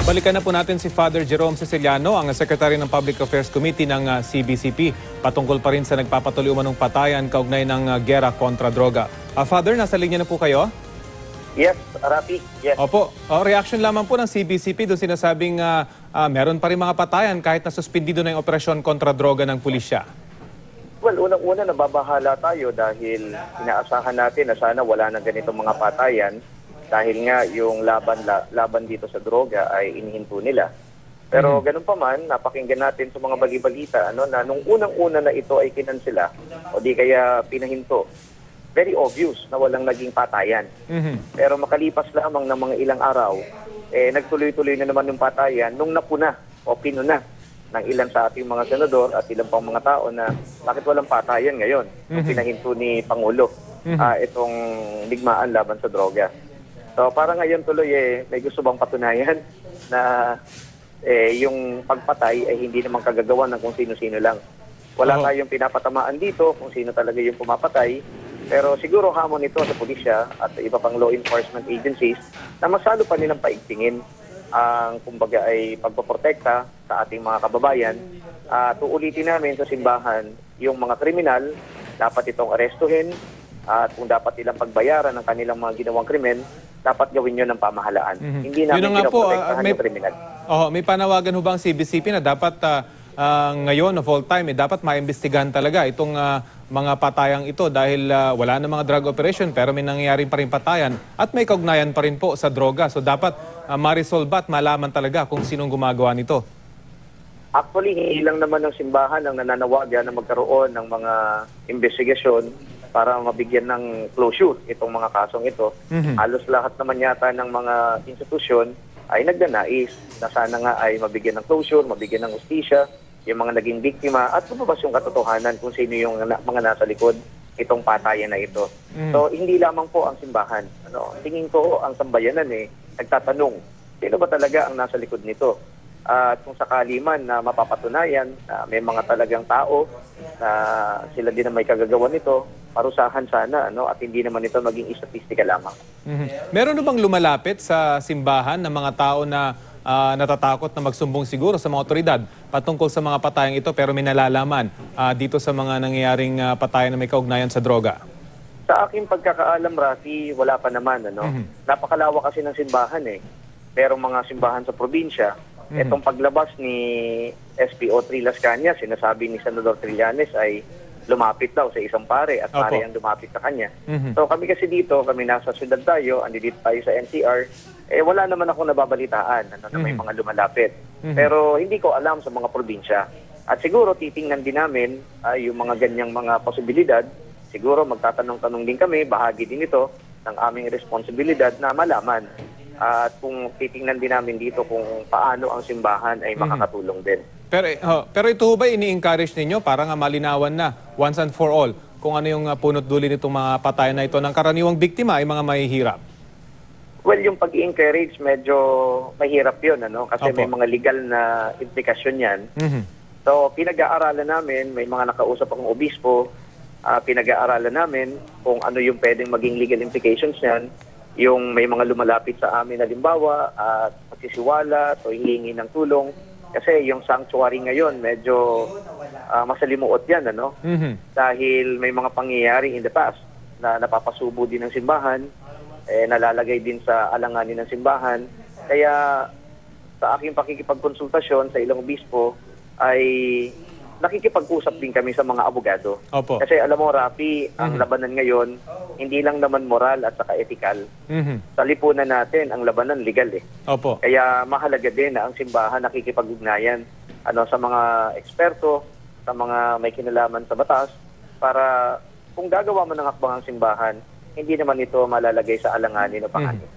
Balikan na po natin si Father Jerome Ceciliano, ang Secretary ng Public Affairs Committee ng CBCP. Patungkol pa rin sa nagpapatuloy umanong patayan kaugnay ng gera kontra droga. Father, nasa linya na po kayo? Yes, Rafi. Yes. Opo. Reaction lamang po ng CBCP doon sinasabing meron pa rin mga patayan kahit na suspendido na yung operasyon kontra droga ng pulisya. Well, unang-una nababahala tayo dahil inaasahan natin na sana wala nang ganitong mga patayan dahil nga yung laban dito sa droga ay inihinto nila. Pero ganun pa man, napakinggan natin sa mga bali-balita na nung unang-una na ito ay kinansela o di kaya pinahinto. Very obvious na walang naging patayan. Pero makalipas lamang ng mga ilang araw, nagtuloy-tuloy na naman yung patayan nung napuna o pinuna ng ilan sa ating mga senador at ilang pang mga tao na bakit walang patayan ngayon nung pinahinto ni Pangulo itong digmaan laban sa droga. So para ngayon tuloy may gusto bang patunayan na yung pagpatay ay hindi naman kagagawa ng kung sino-sino lang. Wala tayong pinapatamaan dito kung sino talaga yung pumapatay. Pero siguro hamon ito sa pulisya at iba pang law enforcement agencies na masalo pa nilang paigtingin ang kumbaga ay pagpoprotekta sa ating mga kababayan. Uulitin namin sa simbahan yung mga kriminal, dapat itong arestuhin at kung dapat nilang pagbayaran ng kanilang mga ginawang krimen, dapat gawin yun ng pamahalaan. Hindi namin pinoprotektahan yung kriminal. May panawagan ho bang CBCP na dapat ngayon of all time, dapat maimbestigahan talaga itong mga patayang ito dahil wala na mga drug operation pero may nangyayari pa rin patayan at may kaugnayan pa rin po sa droga. So dapat ma-resolve at malaman talaga kung sinong gumagawa nito. Actually, hindi lang naman ng simbahan ang nananawagan na magkaroon ng mga investigasyon para mabigyan ng closure itong mga kasong ito. Halos lahat naman yata ng mga institusyon ay nagdanais na sana nga ay mabigyan ng closure, mabigyan ng hustisya, yung mga naging biktima at lumabas yung katotohanan kung sino yung mga nasa likod itong patayan na ito. So, hindi lamang po ang simbahan. Tingin ko ang sambayanan nagtatanong, sino ba talaga ang nasa likod nito? At kung sakali man na mapapatunayan na may mga talagang tao na sila din ang may kagagawa nito, parusahan sana at hindi naman ito maging istatistika lamang. Meron na bang lumalapit sa simbahan ng mga tao na natatakot na magsumbong siguro sa mga otoridad patungkol sa mga patayang ito pero may nalalaman dito sa mga nangyayaring patayan na may kaugnayan sa droga? Sa aking pagkakaalam, Rafi, wala pa naman. Napakalawak kasi ng simbahan Pero mga simbahan sa probinsya, itong paglabas ni SPO Trilas Cañas, sinasabi ni Senador Trillanes ay lumapit daw sa isang pare at pare ang lumapit sa kanya. So kami kasi dito, kami nasa syudad tayo, andito tayo sa NCR, wala naman ako nababalitaan na may mga lumalapit. Pero hindi ko alam sa mga probinsya. At siguro titingnan din namin yung mga ganyang mga posibilidad. Siguro magtatanong-tanong din kami, bahagi din ito ng aming responsibilidad na malaman. At kung titingnan din namin dito kung paano ang simbahan ay makakatulong din. Pero ito ba ini-encourage ninyo para nga malinawan na once and for all kung ano yung punot dulo nitong mga patayan na ito ng karaniwang biktima ay mga mahihirap? Well, yung pag-i-encourage medyo mahirap yun, kasi may mga legal na implikasyon yan. So, pinag-aaralan namin, may mga nakausap akong obispo, pinag-aaralan namin kung ano yung pwedeng maging legal implications niyan. Yung may mga lumalapit sa amin, halimbawa, at magsisiwala o hihingi ng tulong. Kasi yung sanctuary ngayon, medyo masalimuot yan, Dahil may mga pangyayari in the past na napapasubo din ng simbahan, nalalagay din sa alanganin ng simbahan. Kaya sa aking pakikipagkonsultasyon sa ilang obispo ay nakikipag-usap din kami sa mga abogado. Kasi alam mo, Rafi, ang labanan ngayon, hindi lang naman moral at saka ethical. Sa lipunan natin, ang labanan legal Kaya mahalaga din na ang simbahan nakikipag-ugnayan sa mga eksperto, sa mga may kinalaman sa batas, para kung gagawa mo ng hakbang ang simbahan, hindi naman ito malalagay sa alanganin o panganib.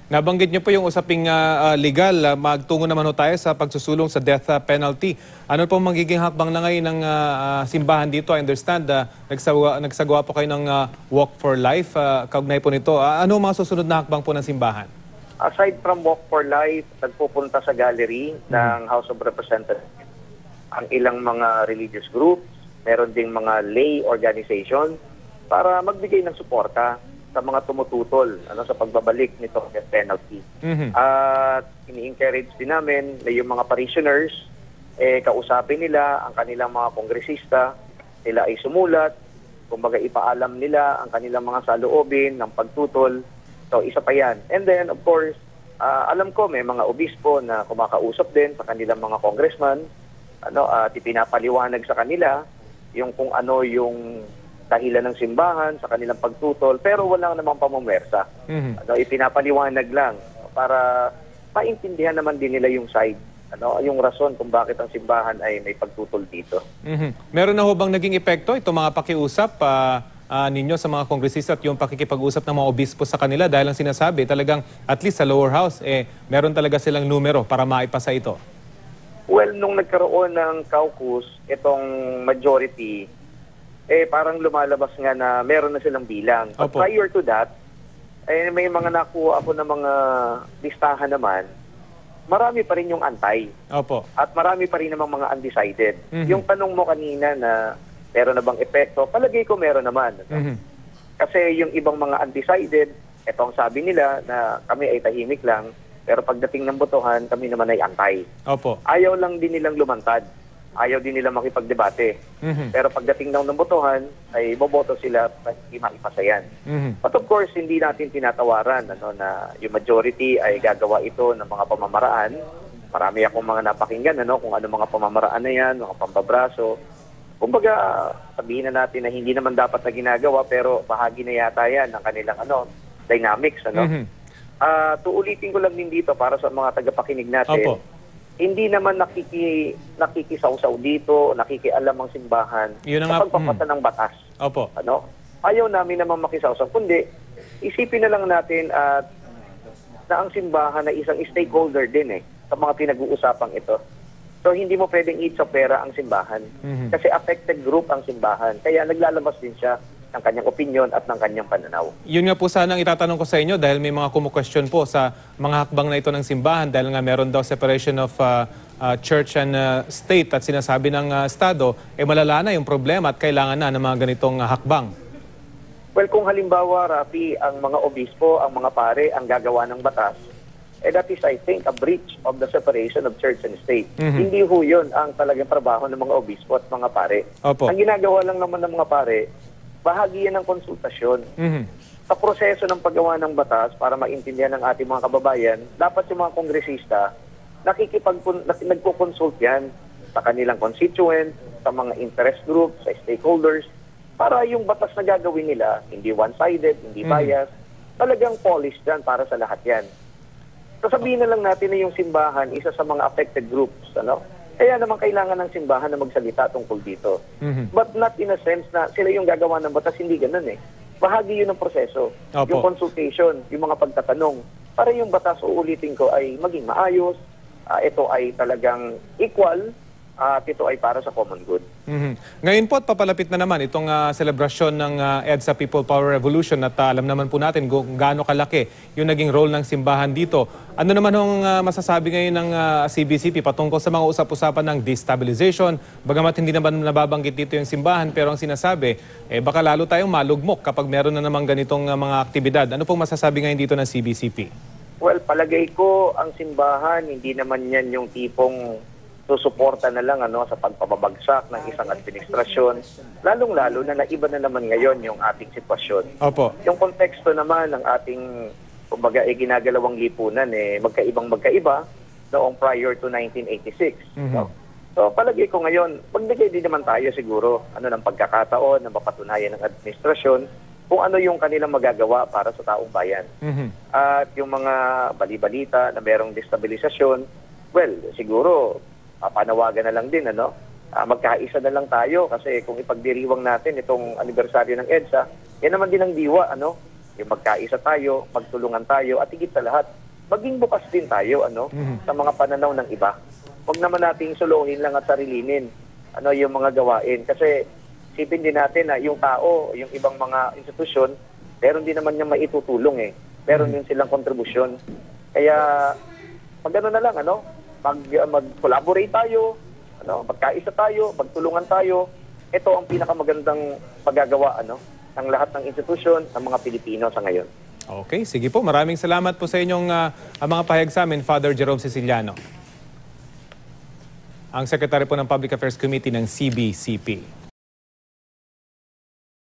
Nabanggit niyo po yung usaping legal. Magtungo naman tayo sa pagsusulong sa death penalty. Ano po magiging hakbang na ngayon ng simbahan dito? I understand, nagsagawa po kayo ng Walk for Life. Kaugnay po nito. Ano mga susunod na hakbang po ng simbahan? Aside from Walk for Life, nagpupunta sa gallery ng House of Representatives ang ilang mga religious groups, meron ding mga lay organization para magbigay ng suporta sa mga tumututol sa pagbabalik nito death penalty. Mhm. At ini-encourage din namin na yung mga parishioners, kausapin nila ang kanilang mga kongresista, sila ay sumulat, kumbaga ipaalam nila ang kanilang mga saloobin ng pagtutol. So isa pa yan. And then of course, alam ko may mga obispo na kumakausap din sa kanilang mga congressman, at ipinapaliwanag sa kanila yung kung ano yung dahilan ng simbahan sa kanilang pagtutol, pero wala namang pamumwersa. Ipinapaliwanag lang para maintindihan naman din nila yung side, yung rason kung bakit ang simbahan ay may pagtutol dito. Meron na ho bang naging epekto itong mga pakiusap ninyo sa mga kongresista at yung pakikipag-usap ng mga obispo sa kanila? Dahil ang sinasabi talagang at least sa lower house, meron talaga silang numero para maipasa ito. Well, nung nagkaroon ng caucus, itong majority, parang lumalabas nga na meron na silang bilang. But prior to that, may mga nakuha ako ng mga listahan naman, marami pa rin yung antay. Opo. At marami pa rin namang mga undecided. Yung tanong mo kanina na meron na bang epekto, palagay ko meron naman. Kasi yung ibang mga undecided, etong sabi nila na kami ay tahimik lang, pero pagdating ng botohan, kami naman ay antay. Opo. Ayaw lang din nilang lumantad. Ayaw din nila makipagdebate. Pero pagdating daw ng botohan, ay boboto sila at hindi maipasa yan. But of course, hindi natin tinatawaran na yung majority ay gagawa ito ng mga pamamaraan. Marami akong mga napakinggan kung ano mga pamamaraan na yan, mga pambabraso. Kumbaga, sabihin na natin na hindi naman dapat na ginagawa, pero bahagi na yata yan ng kanilang dynamics. Tuulitin ko lang din dito para sa mga tagapakinig natin. Opo. Hindi naman nakikisaw-saw dito, nakikialam ang simbahan sa pagpapasa ng batas. Opo. Ayaw namin naman makisaw-saw, kundi isipin na lang natin na ang simbahan ay isang stakeholder din sa mga pinag-uusapang ito. So hindi mo pwedeng pera ang simbahan kasi affected group ang simbahan. Kaya naglalabas din siya ng kanyang opinion at ng kanyang pananaw. Yun nga po sana ang itatanong ko sa inyo dahil may mga kumu-question po sa mga hakbang na ito ng simbahan dahil nga meron daw separation of church and state at sinasabi ng Estado, malala na yung problema at kailangan na ng mga ganitong hakbang. Well, kung halimbawa, Rafi, ang mga obispo, ang mga pare, ang gagawa ng batas, that is, I think, a breach of the separation of church and state. Hindi ho yun ang talagang trabaho ng mga obispo at mga pare. Opo. Ang ginagawa lang naman ng mga pare, bahagi yan ng konsultasyon. Sa proseso ng paggawa ng batas para maintindihan ng ating mga kababayan, dapat yung mga kongresista nagko-consult yan sa kanilang constituent, sa mga interest groups, sa stakeholders, para yung batas na gagawin nila, hindi one-sided, hindi biased, talagang polished yan para sa lahat yan. Sasabihin na lang natin na yung simbahan, isa sa mga affected groups, kaya naman kailangan ng simbahan na magsalita tungkol dito. But not in a sense na sila yung gagawa ng batas, hindi ganun Bahagi yun ng proseso. Opo. Yung consultation, yung mga pagtatanong, para yung batas, uulitin ko, ay maging maayos, ito ay talagang equal, at ito ay para sa common good. Ngayon po at papalapit na naman itong selebrasyon ng EDSA People Power Revolution at alam naman po natin kung gaano kalaki yung naging role ng simbahan dito. Ano naman ang masasabi ngayon ng CBCP patungkol sa mga usap-usapan ng destabilization? Bagamat hindi naman nababanggit dito yung simbahan pero ang sinasabi, baka lalo tayong malugmok kapag meron na naman ganitong mga aktibidad. Ano pong masasabi ngayon dito ng CBCP? Well, palagay ko ang simbahan, hindi naman yan yung tipong susuporta na lang sa pagpapabagsak ng isang administrasyon, lalong-lalo na naiba na naman ngayon yung ating sitwasyon. Opo. Yung konteksto naman ng ating, kumbaga, ginagalawang lipunan, magkaiba noong prior to 1986. So, palagay ko ngayon, magbigay din naman tayo siguro ng pagkakataon na mapatunayan ng administrasyon kung ano yung kanilang magagawa para sa taong bayan. At yung mga bali-balita na merong destabilisasyon, well, siguro, panawagan na lang din, magkaisa na lang tayo kasi kung ipagdiriwang natin itong anibersaryo ng EDSA, yan naman din ang diwa, yung magkaisa tayo, magtulungan tayo, at higit sa lahat, maging bukas din tayo, sa mga pananaw ng iba. Huwag naman nating suluhin lang at sarilinin, yung mga gawain. Kasi, isipin din natin na yung tao, yung ibang mga institusyon, meron din naman niyang maitutulong Meron din silang kontribusyon. Kaya, pag na lang, mag-collaborate tayo, magkaisa tayo, magtulungan tayo. Ito ang pinakamagandang paggagawa ang lahat ng institusyon, ng mga Pilipino sa ngayon. Okay, sige po. Maraming salamat po sa inyong mga pahayag sa amin, Father Jerome Siciliano, ang Secretary po ng Public Affairs Committee ng CBCP.